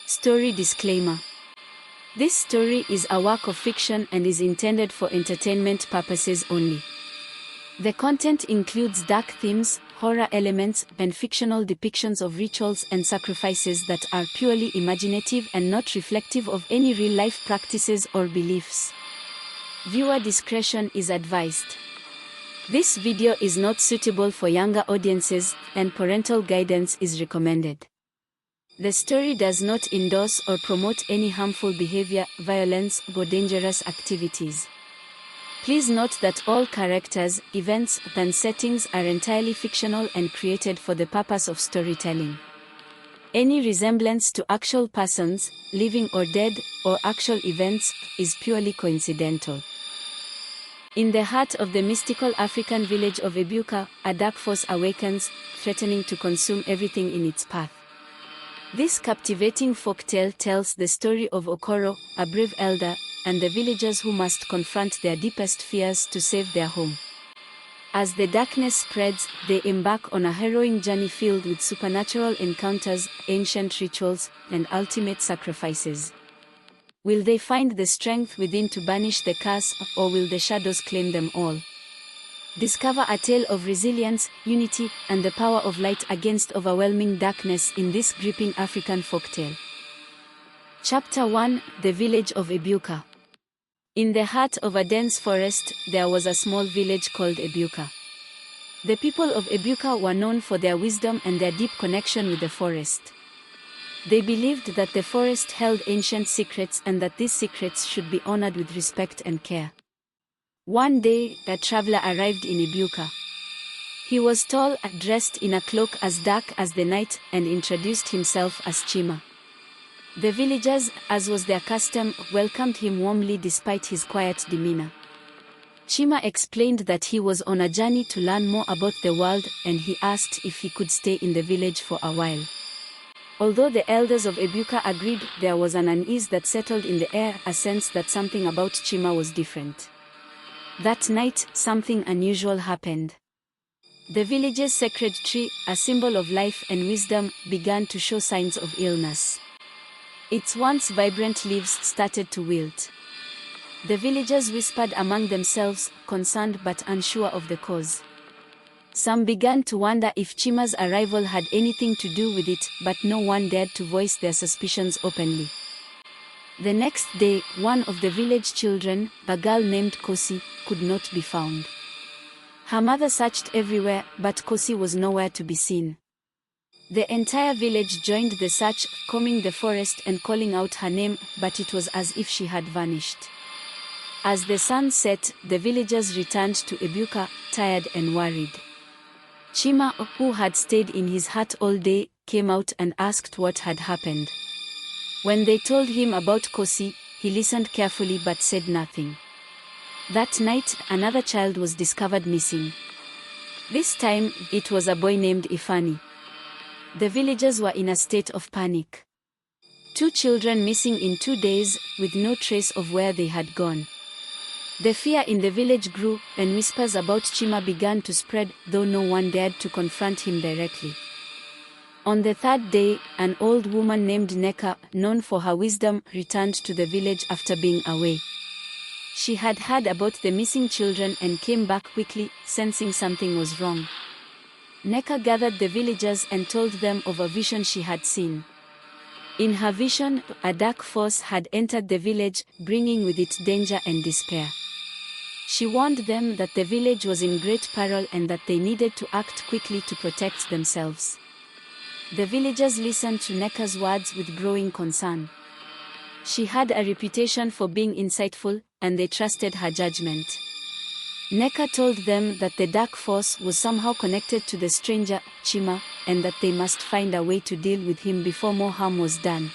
Story disclaimer. This story is a work of fiction and is intended for entertainment purposes only. The content includes dark themes, horror elements, and fictional depictions of rituals and sacrifices that are purely imaginative and not reflective of any real-life practices or beliefs. Viewer discretion is advised. This video is not suitable for younger audiences, and parental guidance is recommended. The story does not endorse or promote any harmful behavior, violence, or dangerous activities. Please note that all characters, events, and settings are entirely fictional and created for the purpose of storytelling. Any resemblance to actual persons, living or dead, or actual events, is purely coincidental. In the heart of the mystical African village of Ebuka, a dark force awakens, threatening to consume everything in its path. This captivating folktale tells the story of Okoro, a brave elder, and the villagers who must confront their deepest fears to save their home. As the darkness spreads, they embark on a harrowing journey filled with supernatural encounters, ancient rituals, and ultimate sacrifices. Will they find the strength within to banish the curse, or will the shadows claim them all? Discover a tale of resilience, unity, and the power of light against overwhelming darkness in this gripping African folktale. Chapter 1: The Village of Ebuka. In the heart of a dense forest, there was a small village called Ebuka. The people of Ebuka were known for their wisdom and their deep connection with the forest. They believed that the forest held ancient secrets and that these secrets should be honored with respect and care. One day, a traveler arrived in Ebuka. He was tall, dressed in a cloak as dark as the night, and introduced himself as Chima. The villagers, as was their custom, welcomed him warmly despite his quiet demeanor. Chima explained that he was on a journey to learn more about the world, and he asked if he could stay in the village for a while. Although the elders of Ebuka agreed, there was an unease that settled in the air, a sense that something about Chima was different. That night, something unusual happened. The village's sacred tree, a symbol of life and wisdom, began to show signs of illness. Its once vibrant leaves started to wilt. The villagers whispered among themselves, concerned but unsure of the cause. Some began to wonder if Chima's arrival had anything to do with it, but no one dared to voice their suspicions openly. The next day, one of the village children, a girl named Kosi, could not be found. Her mother searched everywhere, but Kosi was nowhere to be seen. The entire village joined the search, combing the forest and calling out her name, but it was as if she had vanished. As the sun set, the villagers returned to Ebuka, tired and worried. Chima, who had stayed in his hut all day, came out and asked what had happened. When they told him about Kosi, he listened carefully but said nothing. That night, another child was discovered missing. This time, it was a boy named Ifani. The villagers were in a state of panic. 2 children missing in 2 days, with no trace of where they had gone. The fear in the village grew, and whispers about Chima began to spread, though no one dared to confront him directly. On the 3rd day, an old woman named Neka, known for her wisdom, returned to the village after being away. She had heard about the missing children and came back quickly, sensing something was wrong. Neka gathered the villagers and told them of a vision she had seen. In her vision, a dark force had entered the village, bringing with it danger and despair. She warned them that the village was in great peril and that they needed to act quickly to protect themselves. The villagers listened to Neka's words with growing concern. She had a reputation for being insightful, and they trusted her judgment. Neka told them that the dark force was somehow connected to the stranger, Chima, and that they must find a way to deal with him before more harm was done.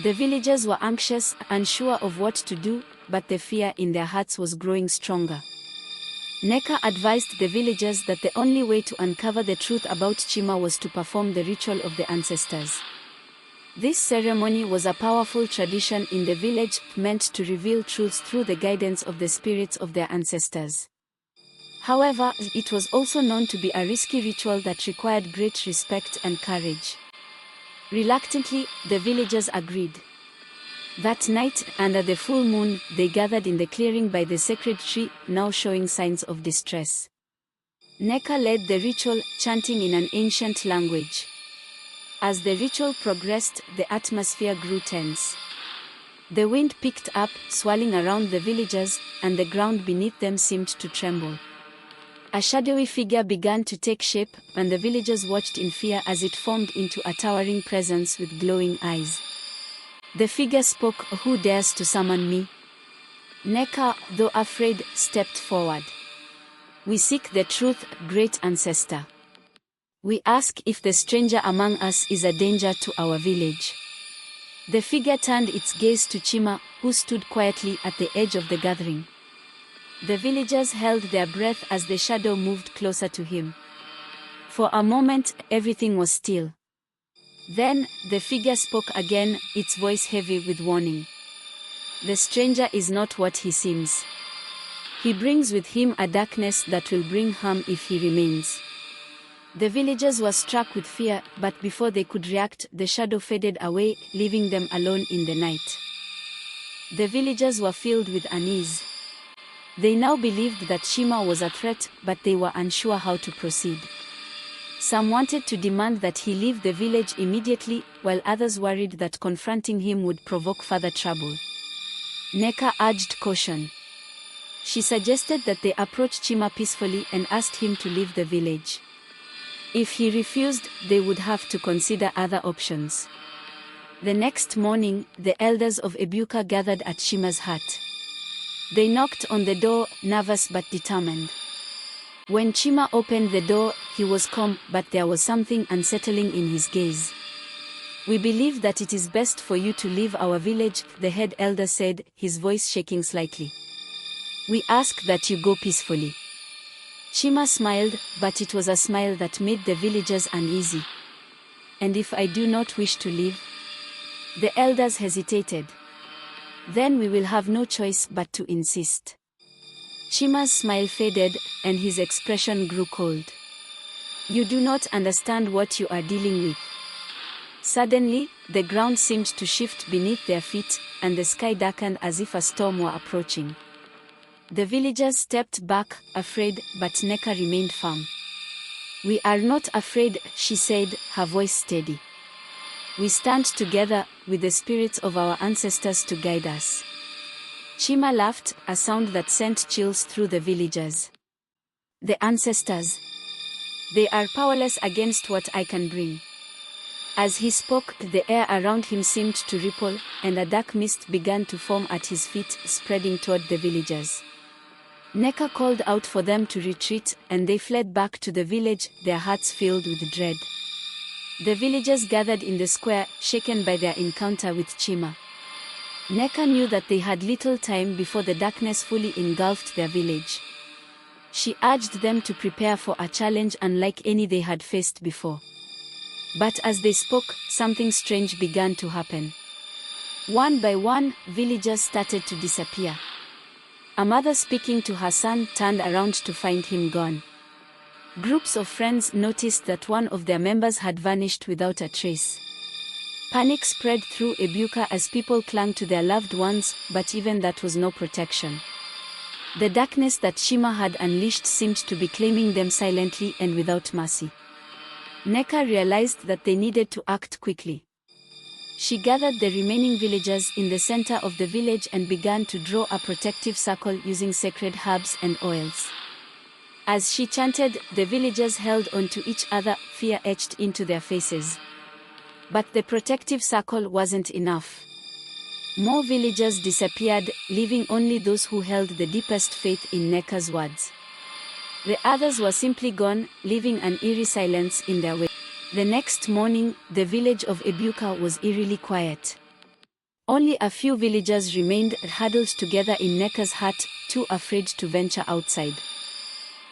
The villagers were anxious, unsure of what to do, but the fear in their hearts was growing stronger. Neka advised the villagers that the only way to uncover the truth about Chima was to perform the ritual of the ancestors. This ceremony was a powerful tradition in the village, meant to reveal truths through the guidance of the spirits of their ancestors. However, it was also known to be a risky ritual that required great respect and courage. Reluctantly, the villagers agreed. That night, under the full moon, they gathered in the clearing by the sacred tree, now showing signs of distress. Neka led the ritual, chanting in an ancient language. As the ritual progressed, the atmosphere grew tense. The wind picked up, swirling around the villagers, and the ground beneath them seemed to tremble. A shadowy figure began to take shape, and the villagers watched in fear as it formed into a towering presence with glowing eyes. The figure spoke, "Who dares to summon me?" Neka, though afraid, stepped forward. "We seek the truth, great ancestor. We ask if the stranger among us is a danger to our village." The figure turned its gaze to Chima, who stood quietly at the edge of the gathering. The villagers held their breath as the shadow moved closer to him. For a moment, everything was still. Then, the figure spoke again, its voice heavy with warning. "The stranger is not what he seems. He brings with him a darkness that will bring harm if he remains." The villagers were struck with fear, but before they could react, the shadow faded away, leaving them alone in the night. The villagers were filled with unease. They now believed that Shima was a threat, but they were unsure how to proceed. Some wanted to demand that he leave the village immediately, while others worried that confronting him would provoke further trouble. Neka urged caution. She suggested that they approach Chima peacefully and asked him to leave the village. If he refused, they would have to consider other options. The next morning, the elders of Ebuka gathered at Shima's hut. They knocked on the door, nervous but determined. When Chima opened the door, he was calm, but there was something unsettling in his gaze. "We believe that it is best for you to leave our village," the head elder said, his voice shaking slightly. "We ask that you go peacefully." Chima smiled, but it was a smile that made the villagers uneasy. "And if I do not wish to leave?" The elders hesitated. "Then we will have no choice but to insist." Chima's smile faded, and his expression grew cold. "You do not understand what you are dealing with." Suddenly, the ground seemed to shift beneath their feet, and the sky darkened as if a storm were approaching. The villagers stepped back, afraid, but Neka remained firm. "We are not afraid," she said, her voice steady. "We stand together, with the spirits of our ancestors to guide us." Chima laughed, a sound that sent chills through the villagers. "The ancestors. They are powerless against what I can bring." As he spoke, the air around him seemed to ripple, and a dark mist began to form at his feet, spreading toward the villagers. Neka called out for them to retreat, and they fled back to the village, their hearts filled with dread. The villagers gathered in the square, shaken by their encounter with Chima. Neka knew that they had little time before the darkness fully engulfed their village. She urged them to prepare for a challenge unlike any they had faced before. But as they spoke, something strange began to happen. One by one, villagers started to disappear. A mother speaking to her son turned around to find him gone. Groups of friends noticed that one of their members had vanished without a trace. Panic spread through Ebuka as people clung to their loved ones, but even that was no protection. The darkness that Shima had unleashed seemed to be claiming them silently and without mercy. Neka realized that they needed to act quickly. She gathered the remaining villagers in the center of the village and began to draw a protective circle using sacred herbs and oils. As she chanted, the villagers held onto each other, fear etched into their faces. But the protective circle wasn't enough. More villagers disappeared, leaving only those who held the deepest faith in Neka's words. The others were simply gone, leaving an eerie silence in their wake. The next morning, the village of Ebuka was eerily quiet. Only a few villagers remained huddled together in Neka's hut, too afraid to venture outside.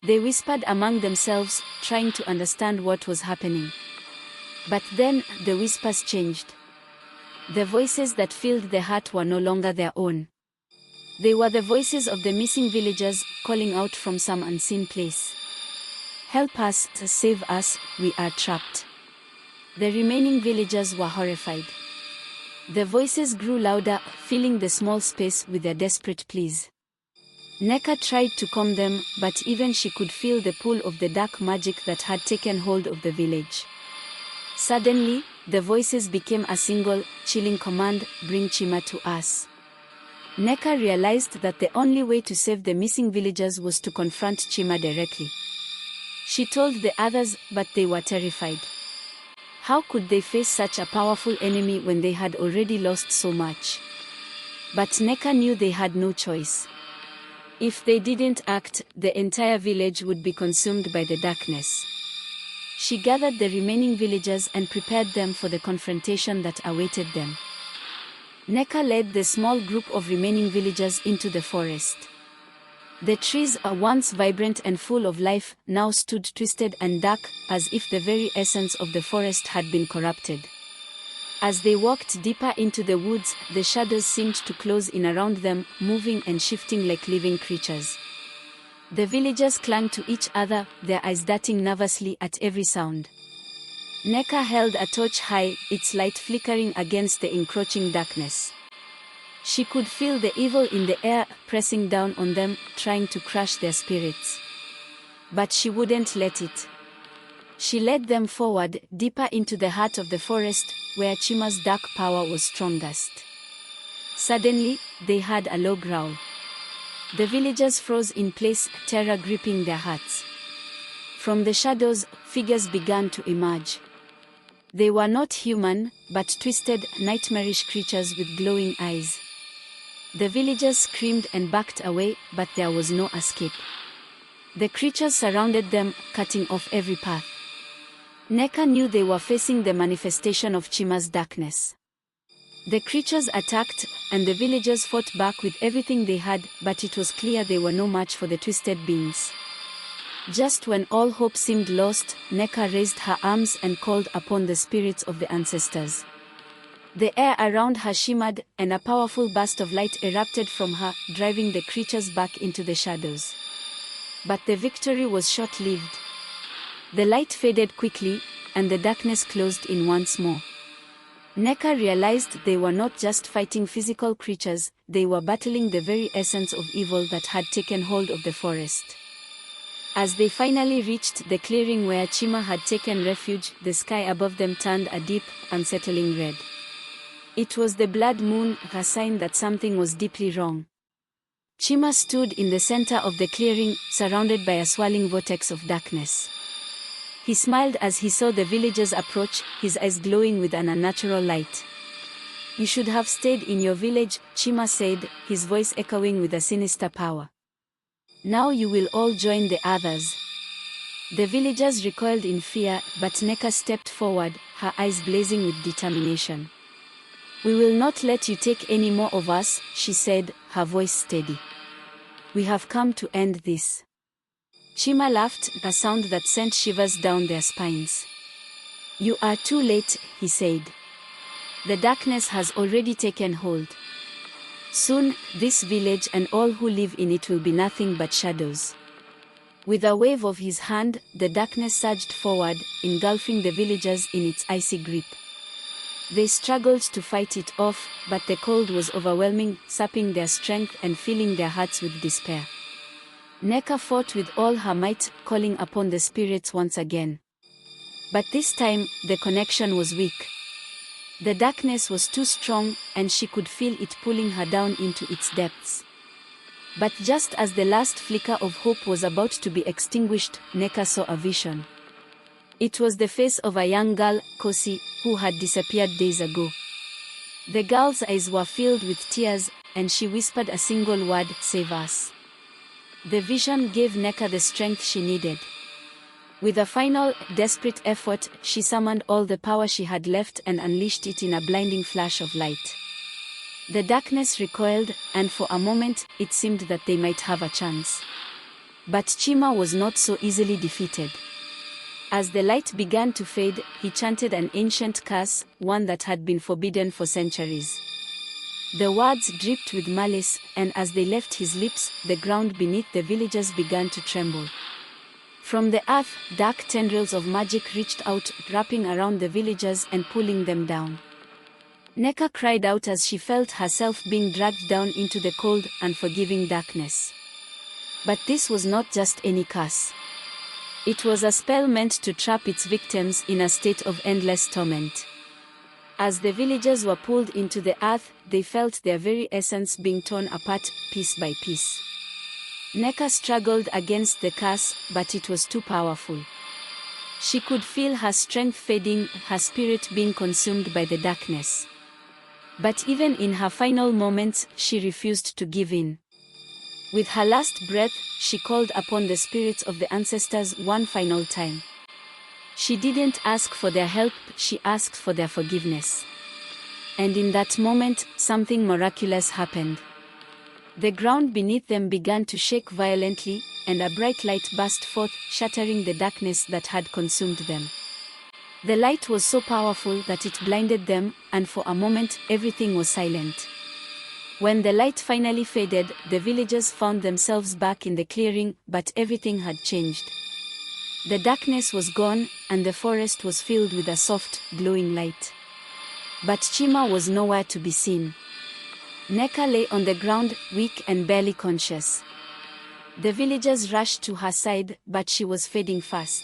They whispered among themselves, trying to understand what was happening. But then, the whispers changed. The voices that filled the hut were no longer their own. They were the voices of the missing villagers, calling out from some unseen place. "Help us, save us, we are trapped." The remaining villagers were horrified. The voices grew louder, filling the small space with their desperate pleas. Neka tried to calm them, but even she could feel the pull of the dark magic that had taken hold of the village. Suddenly, the voices became a single, chilling command: "Bring Chima to us." Neka realized that the only way to save the missing villagers was to confront Chima directly. She told the others, but they were terrified. How could they face such a powerful enemy when they had already lost so much? But Neka knew they had no choice. If they didn't act, the entire village would be consumed by the darkness. She gathered the remaining villagers and prepared them for the confrontation that awaited them. Neka led the small group of remaining villagers into the forest. The trees, once vibrant and full of life, now stood twisted and dark, as if the very essence of the forest had been corrupted. As they walked deeper into the woods, the shadows seemed to close in around them, moving and shifting like living creatures. The villagers clung to each other, their eyes darting nervously at every sound. Neka held a torch high, its light flickering against the encroaching darkness. She could feel the evil in the air, pressing down on them, trying to crush their spirits. But she wouldn't let it. She led them forward, deeper into the heart of the forest, where Chima's dark power was strongest. Suddenly, they heard a low growl. The villagers froze in place, terror gripping their hearts. From the shadows, figures began to emerge. They were not human, but twisted, nightmarish creatures with glowing eyes. The villagers screamed and backed away, but there was no escape. The creatures surrounded them, cutting off every path. Neka knew they were facing the manifestation of Chima's darkness. The creatures attacked, and the villagers fought back with everything they had, but it was clear they were no match for the twisted beings. Just when all hope seemed lost, Neka raised her arms and called upon the spirits of the ancestors. The air around her shimmered, and a powerful burst of light erupted from her, driving the creatures back into the shadows. But the victory was short-lived. The light faded quickly, and the darkness closed in once more. Neka realized they were not just fighting physical creatures, they were battling the very essence of evil that had taken hold of the forest. As they finally reached the clearing where Chima had taken refuge, the sky above them turned a deep, unsettling red. It was the blood moon, a sign that something was deeply wrong. Chima stood in the center of the clearing, surrounded by a swirling vortex of darkness. He smiled as he saw the villagers approach, his eyes glowing with an unnatural light. "You should have stayed in your village," Chima said, his voice echoing with a sinister power. "Now you will all join the others." The villagers recoiled in fear, but Neka stepped forward, her eyes blazing with determination. "We will not let you take any more of us," she said, her voice steady. "We have come to end this." Chima laughed, a sound that sent shivers down their spines. "You are too late," he said. "The darkness has already taken hold. Soon, this village and all who live in it will be nothing but shadows." With a wave of his hand, the darkness surged forward, engulfing the villagers in its icy grip. They struggled to fight it off, but the cold was overwhelming, sapping their strength and filling their hearts with despair. Neka fought with all her might, calling upon the spirits once again. But this time, the connection was weak. The darkness was too strong, and she could feel it pulling her down into its depths. But just as the last flicker of hope was about to be extinguished, Neka saw a vision. It was the face of a young girl, Kosi, who had disappeared days ago. The girl's eyes were filled with tears, and she whispered a single word: "Save us." The vision gave Neka the strength she needed. With a final, desperate effort, she summoned all the power she had left and unleashed it in a blinding flash of light. The darkness recoiled, and for a moment, it seemed that they might have a chance. But Chima was not so easily defeated. As the light began to fade, he chanted an ancient curse, one that had been forbidden for centuries. The words dripped with malice, and as they left his lips, the ground beneath the villagers began to tremble. From the earth, dark tendrils of magic reached out, wrapping around the villagers and pulling them down. Neka cried out as she felt herself being dragged down into the cold, unforgiving darkness. But this was not just any curse. It was a spell meant to trap its victims in a state of endless torment. As the villagers were pulled into the earth, they felt their very essence being torn apart, piece by piece. Neka struggled against the curse, but it was too powerful. She could feel her strength fading, her spirit being consumed by the darkness. But even in her final moments, she refused to give in. With her last breath, she called upon the spirits of the ancestors one final time. She didn't ask for their help, she asked for their forgiveness. And in that moment, something miraculous happened. The ground beneath them began to shake violently, and a bright light burst forth, shattering the darkness that had consumed them. The light was so powerful that it blinded them, and for a moment, everything was silent. When the light finally faded, the villagers found themselves back in the clearing, but everything had changed. The darkness was gone, and the forest was filled with a soft, glowing light. But Chima was nowhere to be seen. Neka lay on the ground, weak and barely conscious. The villagers rushed to her side, but she was fading fast.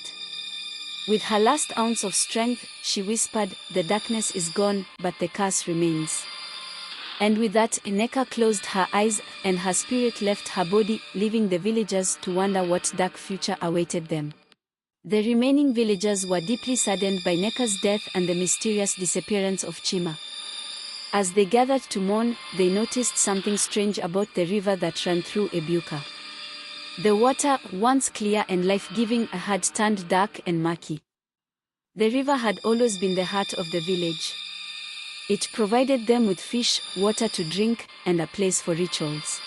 With her last ounce of strength, she whispered, "The darkness is gone, but the curse remains." And with that, Neka closed her eyes, and her spirit left her body, leaving the villagers to wonder what dark future awaited them. The remaining villagers were deeply saddened by Neka's death and the mysterious disappearance of Chima. As they gathered to mourn, they noticed something strange about the river that ran through Ebuka. The water, once clear and life-giving, had turned dark and murky. The river had always been the heart of the village. It provided them with fish, water to drink, and a place for rituals.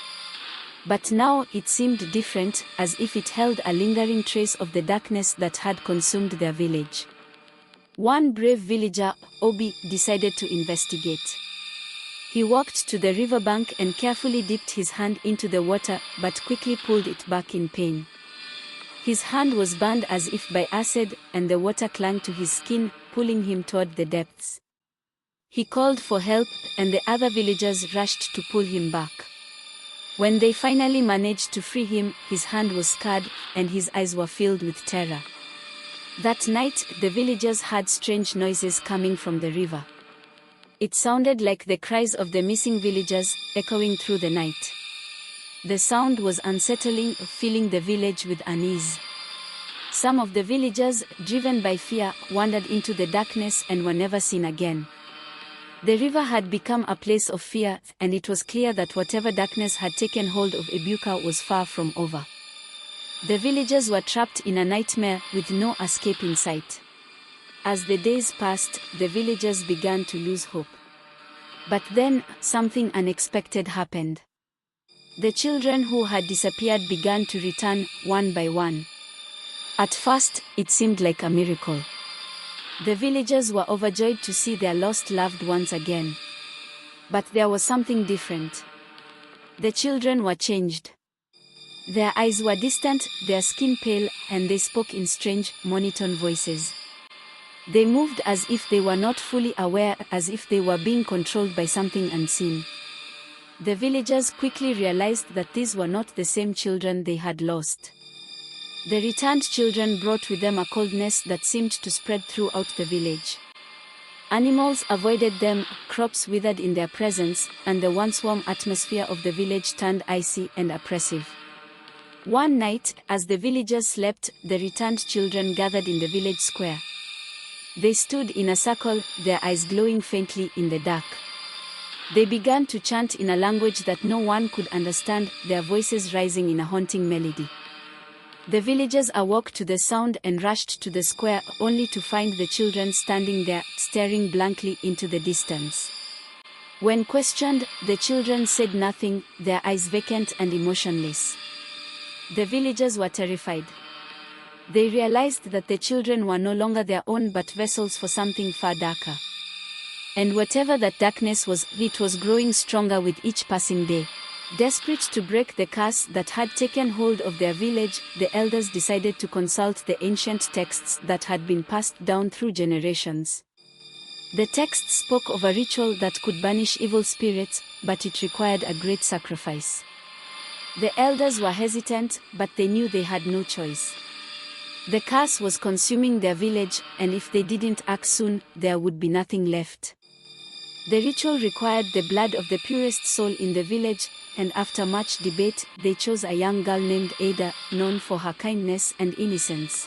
But now it seemed different, as if it held a lingering trace of the darkness that had consumed their village. One brave villager, Obi, decided to investigate. He walked to the riverbank and carefully dipped his hand into the water, but quickly pulled it back in pain. His hand was burned as if by acid, and the water clung to his skin, pulling him toward the depths. He called for help, and the other villagers rushed to pull him back. When they finally managed to free him, his hand was scarred, and his eyes were filled with terror. That night, the villagers heard strange noises coming from the river. It sounded like the cries of the missing villagers, echoing through the night. The sound was unsettling, filling the village with unease. Some of the villagers, driven by fear, wandered into the darkness and were never seen again. The river had become a place of fear, and it was clear that whatever darkness had taken hold of Ebuka was far from over. The villagers were trapped in a nightmare, with no escape in sight. As the days passed, the villagers began to lose hope. But then, something unexpected happened. The children who had disappeared began to return, one by one. At first, it seemed like a miracle. The villagers were overjoyed to see their lost loved ones again. But there was something different. The children were changed. Their eyes were distant, their skin pale, and they spoke in strange, monotone voices. They moved as if they were not fully aware, as if they were being controlled by something unseen. The villagers quickly realized that these were not the same children they had lost. The returned children brought with them a coldness that seemed to spread throughout the village. Animals avoided them, crops withered in their presence, and the once warm atmosphere of the village turned icy and oppressive. One night, as the villagers slept, the returned children gathered in the village square. They stood in a circle, their eyes glowing faintly in the dark. They began to chant in a language that no one could understand, their voices rising in a haunting melody. The villagers awoke to the sound and rushed to the square, only to find the children standing there, staring blankly into the distance. When questioned, the children said nothing, their eyes vacant and emotionless. The villagers were terrified. They realized that the children were no longer their own but vessels for something far darker. And whatever that darkness was, it was growing stronger with each passing day. Desperate to break the curse that had taken hold of their village, the elders decided to consult the ancient texts that had been passed down through generations. The texts spoke of a ritual that could banish evil spirits, but it required a great sacrifice. The elders were hesitant, but they knew they had no choice. The curse was consuming their village, and if they didn't act soon, there would be nothing left. The ritual required the blood of the purest soul in the village, and after much debate, they chose a young girl named Ada, known for her kindness and innocence.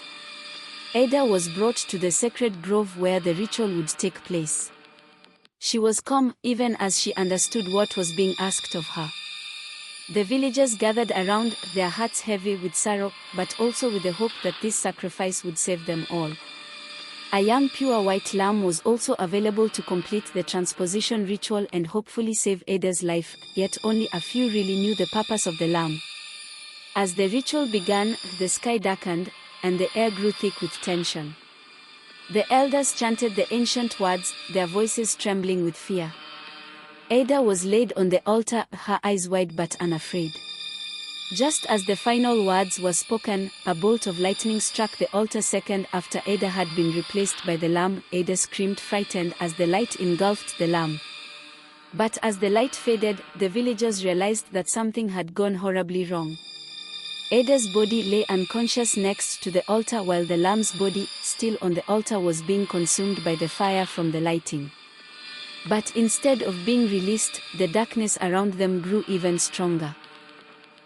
Ada was brought to the sacred grove where the ritual would take place. She was calm, even as she understood what was being asked of her. The villagers gathered around, their hearts heavy with sorrow, but also with the hope that this sacrifice would save them all. A young pure white lamb was also available to complete the transposition ritual and hopefully save Ada's life, yet only a few really knew the purpose of the lamb. As the ritual began, the sky darkened, and the air grew thick with tension. The elders chanted the ancient words, their voices trembling with fear. Ada was laid on the altar, her eyes wide but unafraid. Just as the final words were spoken, a bolt of lightning struck the altar. Second after Ada had been replaced by the lamb, Ada screamed frightened as the light engulfed the lamb. But as the light faded, the villagers realized that something had gone horribly wrong. Ada's body lay unconscious next to the altar while the lamb's body, still on the altar, was being consumed by the fire from the lighting. But instead of being released, the darkness around them grew even stronger.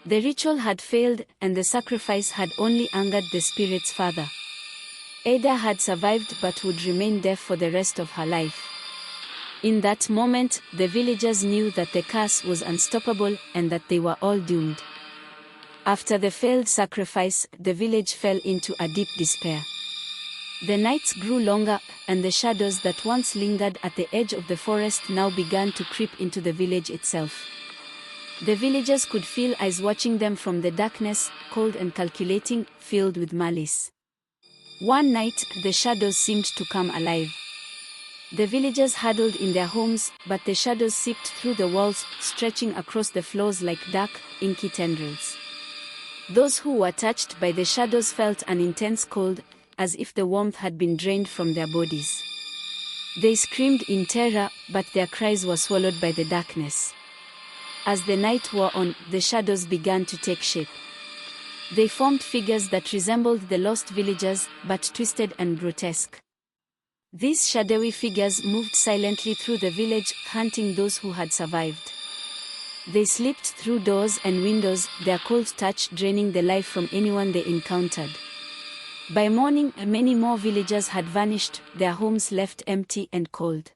The ritual had failed, and the sacrifice had only angered the spirits further. Ada had survived but would remain deaf for the rest of her life. In that moment, the villagers knew that the curse was unstoppable and that they were all doomed. After the failed sacrifice, the village fell into a deep despair. The nights grew longer, and the shadows that once lingered at the edge of the forest now began to creep into the village itself. The villagers could feel eyes watching them from the darkness, cold and calculating, filled with malice. One night, the shadows seemed to come alive. The villagers huddled in their homes, but the shadows seeped through the walls, stretching across the floors like dark, inky tendrils. Those who were touched by the shadows felt an intense cold, as if the warmth had been drained from their bodies. They screamed in terror, but their cries were swallowed by the darkness. As the night wore on, the shadows began to take shape. They formed figures that resembled the lost villagers, but twisted and grotesque. These shadowy figures moved silently through the village, hunting those who had survived. They slipped through doors and windows, their cold touch draining the life from anyone they encountered. By morning, many more villagers had vanished, their homes left empty and cold.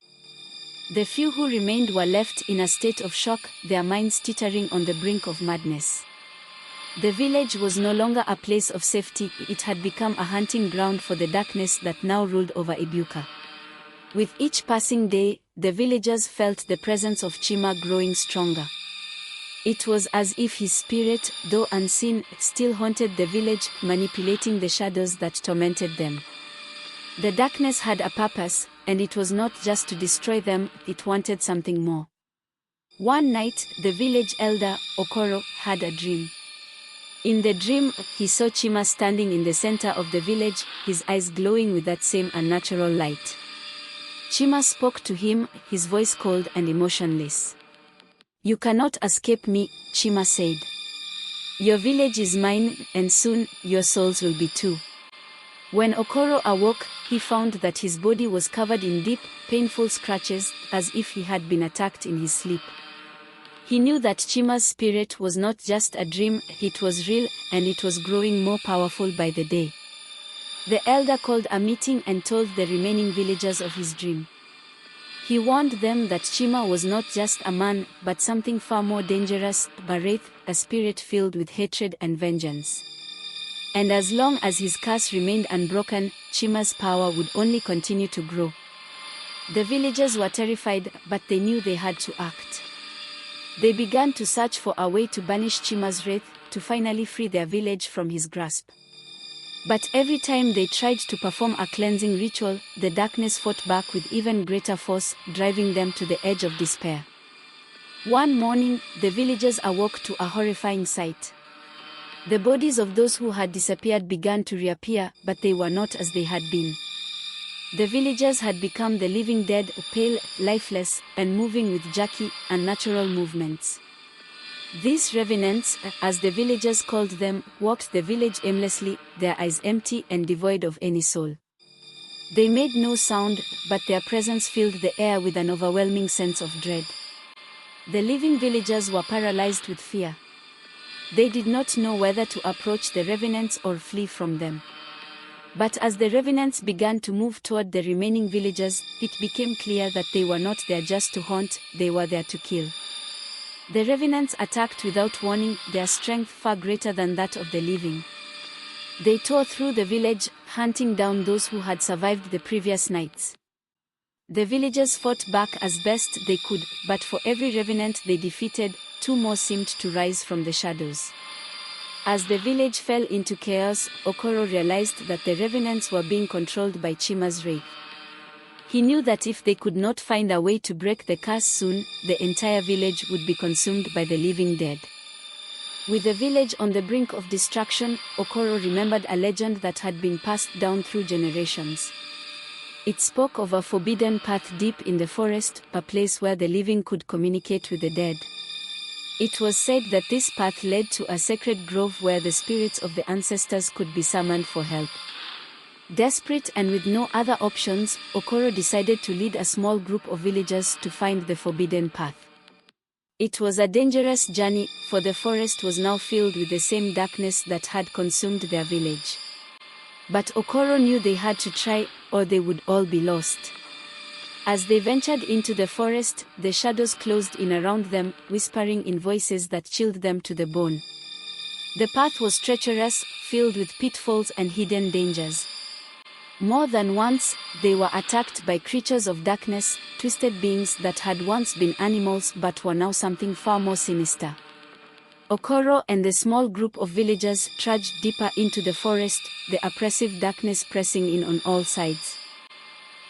The few who remained were left in a state of shock, their minds teetering on the brink of madness. The village was no longer a place of safety, it had become a hunting ground for the darkness that now ruled over Ebuka. With each passing day, the villagers felt the presence of Chima growing stronger. It was as if his spirit, though unseen, still haunted the village, manipulating the shadows that tormented them. The darkness had a purpose, and it was not just to destroy them, it wanted something more. One night, the village elder, Okoro, had a dream. In the dream, he saw Chima standing in the center of the village, his eyes glowing with that same unnatural light. Chima spoke to him, his voice cold and emotionless. "You cannot escape me," Chima said. "Your village is mine, and soon, your souls will be too." When Okoro awoke, he found that his body was covered in deep, painful scratches, as if he had been attacked in his sleep. He knew that Chima's spirit was not just a dream, it was real, and it was growing more powerful by the day. The elder called a meeting and told the remaining villagers of his dream. He warned them that Chima was not just a man, but something far more dangerous, a wraith, a spirit filled with hatred and vengeance. And as long as his curse remained unbroken, Chima's power would only continue to grow. The villagers were terrified, but they knew they had to act. They began to search for a way to banish Chima's wraith, to finally free their village from his grasp. But every time they tried to perform a cleansing ritual, the darkness fought back with even greater force, driving them to the edge of despair. One morning, the villagers awoke to a horrifying sight. The bodies of those who had disappeared began to reappear, but they were not as they had been. The villagers had become the living dead, pale, lifeless, and moving with jerky, unnatural movements. These revenants, as the villagers called them, walked the village aimlessly, their eyes empty and devoid of any soul. They made no sound, but their presence filled the air with an overwhelming sense of dread. The living villagers were paralyzed with fear. They did not know whether to approach the revenants or flee from them. But as the revenants began to move toward the remaining villagers, it became clear that they were not there just to haunt, they were there to kill. The revenants attacked without warning, their strength far greater than that of the living. They tore through the village, hunting down those who had survived the previous nights. The villagers fought back as best they could, but for every revenant they defeated, two more seemed to rise from the shadows. As the village fell into chaos, Okoro realized that the revenants were being controlled by Chima's wraith. He knew that if they could not find a way to break the curse soon, the entire village would be consumed by the living dead. With the village on the brink of destruction, Okoro remembered a legend that had been passed down through generations. It spoke of a forbidden path deep in the forest, a place where the living could communicate with the dead. It was said that this path led to a sacred grove where the spirits of the ancestors could be summoned for help. Desperate and with no other options, Okoro decided to lead a small group of villagers to find the forbidden path. It was a dangerous journey, for the forest was now filled with the same darkness that had consumed their village. But Okoro knew they had to try, or they would all be lost. As they ventured into the forest, the shadows closed in around them, whispering in voices that chilled them to the bone. The path was treacherous, filled with pitfalls and hidden dangers. More than once, they were attacked by creatures of darkness, twisted beings that had once been animals but were now something far more sinister. Okoro and the small group of villagers trudged deeper into the forest, the oppressive darkness pressing in on all sides.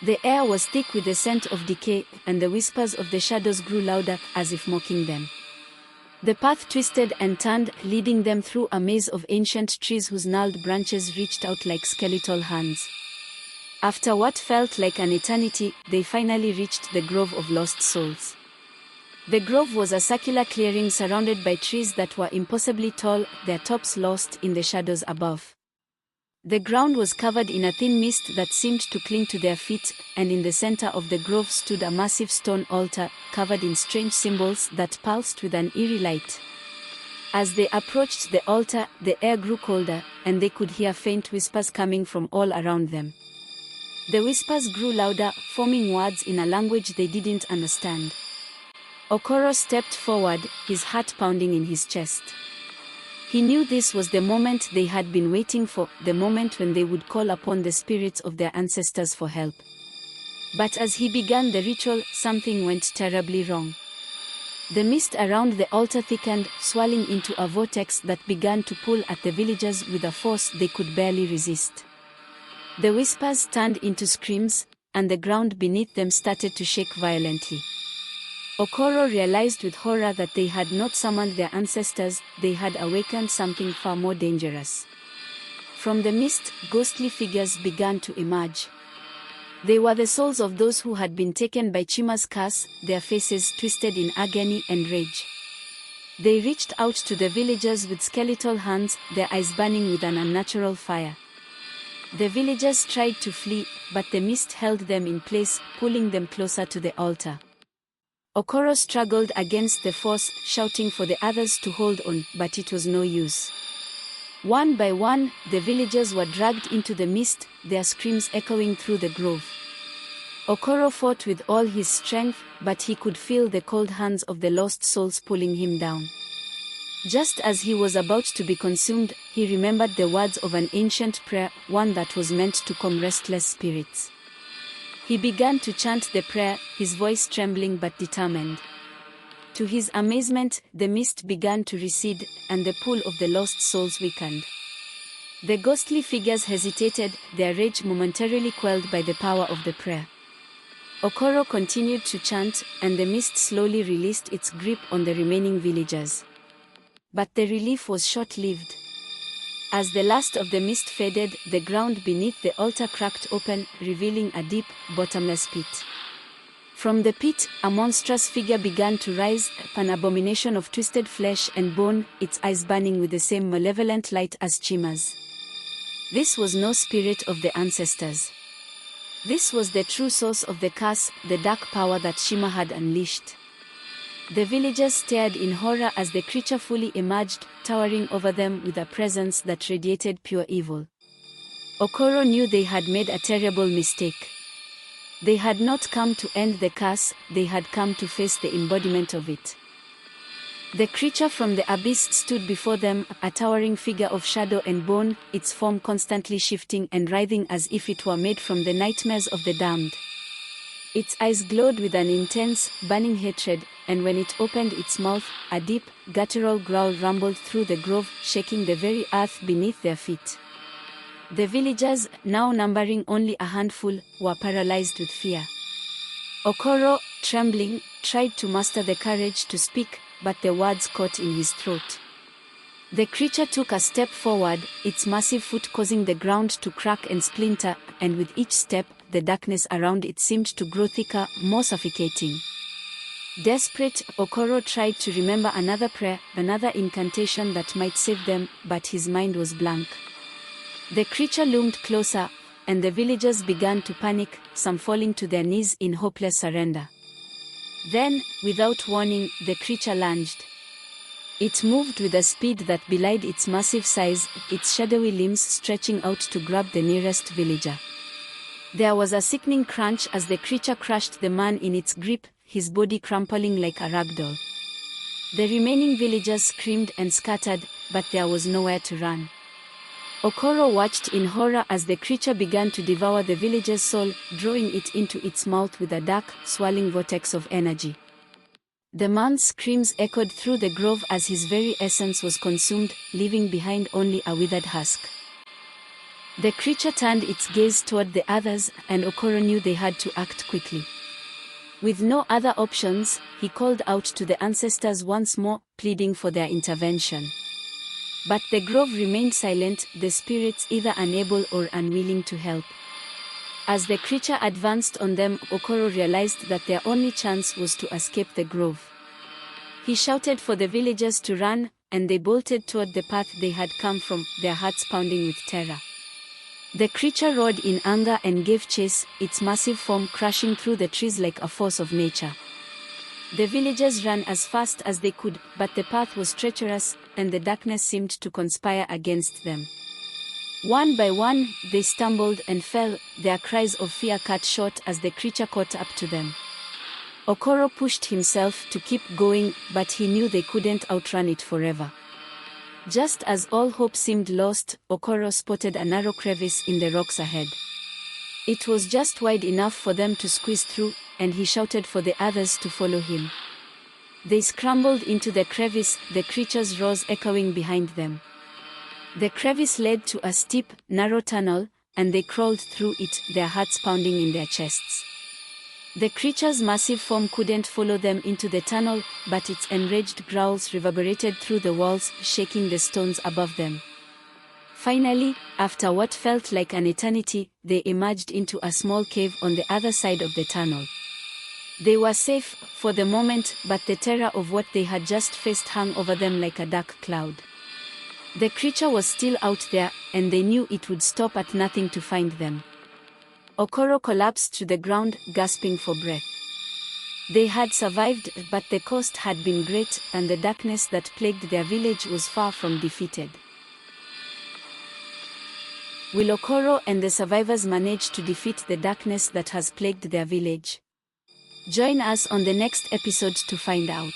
The air was thick with the scent of decay, and the whispers of the shadows grew louder, as if mocking them. The path twisted and turned, leading them through a maze of ancient trees whose gnarled branches reached out like skeletal hands. After what felt like an eternity, they finally reached the Grove of Lost Souls. The grove was a circular clearing surrounded by trees that were impossibly tall, their tops lost in the shadows above. The ground was covered in a thin mist that seemed to cling to their feet, and in the center of the grove stood a massive stone altar, covered in strange symbols that pulsed with an eerie light. As they approached the altar, the air grew colder, and they could hear faint whispers coming from all around them. The whispers grew louder, forming words in a language they didn't understand. Okoro stepped forward, his heart pounding in his chest. He knew this was the moment they had been waiting for, the moment when they would call upon the spirits of their ancestors for help. But as he began the ritual, something went terribly wrong. The mist around the altar thickened, swirling into a vortex that began to pull at the villagers with a force they could barely resist. The whispers turned into screams, and the ground beneath them started to shake violently. Okoro realized with horror that they had not summoned their ancestors, they had awakened something far more dangerous. From the mist, ghostly figures began to emerge. They were the souls of those who had been taken by Chima's curse, their faces twisted in agony and rage. They reached out to the villagers with skeletal hands, their eyes burning with an unnatural fire. The villagers tried to flee, but the mist held them in place, pulling them closer to the altar. Okoro struggled against the force, shouting for the others to hold on, but it was no use. One by one, the villagers were dragged into the mist, their screams echoing through the grove. Okoro fought with all his strength, but he could feel the cold hands of the lost souls pulling him down. Just as he was about to be consumed, he remembered the words of an ancient prayer, one that was meant to calm restless spirits. He began to chant the prayer, his voice trembling but determined. To his amazement, the mist began to recede, and the pool of the lost souls weakened. The ghostly figures hesitated, their rage momentarily quelled by the power of the prayer. Okoro continued to chant, and the mist slowly released its grip on the remaining villagers. But the relief was short-lived. As the last of the mist faded, the ground beneath the altar cracked open, revealing a deep, bottomless pit. From the pit, a monstrous figure began to rise, an abomination of twisted flesh and bone, its eyes burning with the same malevolent light as Chima's. This was no spirit of the ancestors. This was the true source of the curse, the dark power that Shima had unleashed. The villagers stared in horror as the creature fully emerged, towering over them with a presence that radiated pure evil. Okoro knew they had made a terrible mistake. They had not come to end the curse, they had come to face the embodiment of it. The creature from the abyss stood before them, a towering figure of shadow and bone, its form constantly shifting and writhing as if it were made from the nightmares of the damned. Its eyes glowed with an intense, burning hatred, and when it opened its mouth, a deep, guttural growl rumbled through the grove, shaking the very earth beneath their feet. The villagers, now numbering only a handful, were paralyzed with fear. Okoro, trembling, tried to muster the courage to speak, but the words caught in his throat. The creature took a step forward, its massive foot causing the ground to crack and splinter, and with each step, the darkness around it seemed to grow thicker, more suffocating. Desperate, Okoro tried to remember another prayer, another incantation that might save them, but his mind was blank. The creature loomed closer, and the villagers began to panic, some falling to their knees in hopeless surrender. Then, without warning, the creature lunged. It moved with a speed that belied its massive size, its shadowy limbs stretching out to grab the nearest villager. There was a sickening crunch as the creature crushed the man in its grip, his body crumpling like a rag doll. The remaining villagers screamed and scattered, but there was nowhere to run. Okoro watched in horror as the creature began to devour the villager's soul, drawing it into its mouth with a dark, swirling vortex of energy. The man's screams echoed through the grove as his very essence was consumed, leaving behind only a withered husk. The creature turned its gaze toward the others, and Okoro knew they had to act quickly. With no other options, he called out to the ancestors once more, pleading for their intervention. But the grove remained silent, the spirits either unable or unwilling to help. As the creature advanced on them, Okoro realized that their only chance was to escape the grove. He shouted for the villagers to run, and they bolted toward the path they had come from, their hearts pounding with terror. The creature roared in anger and gave chase, its massive form crashing through the trees like a force of nature. The villagers ran as fast as they could, but the path was treacherous, and the darkness seemed to conspire against them. One by one, they stumbled and fell, their cries of fear cut short as the creature caught up to them. Okoro pushed himself to keep going, but he knew they couldn't outrun it forever. Just as all hope seemed lost, Okoro spotted a narrow crevice in the rocks ahead. It was just wide enough for them to squeeze through, and he shouted for the others to follow him. They scrambled into the crevice, the creature's roars echoing behind them. The crevice led to a steep, narrow tunnel, and they crawled through it, their hearts pounding in their chests. The creature's massive form couldn't follow them into the tunnel, but its enraged growls reverberated through the walls, shaking the stones above them. Finally, after what felt like an eternity, they emerged into a small cave on the other side of the tunnel. They were safe, for the moment, but the terror of what they had just faced hung over them like a dark cloud. The creature was still out there, and they knew it would stop at nothing to find them. Okoro collapsed to the ground, gasping for breath. They had survived, but the cost had been great, and the darkness that plagued their village was far from defeated. Will Okoro and the survivors manage to defeat the darkness that has plagued their village? Join us on the next episode to find out.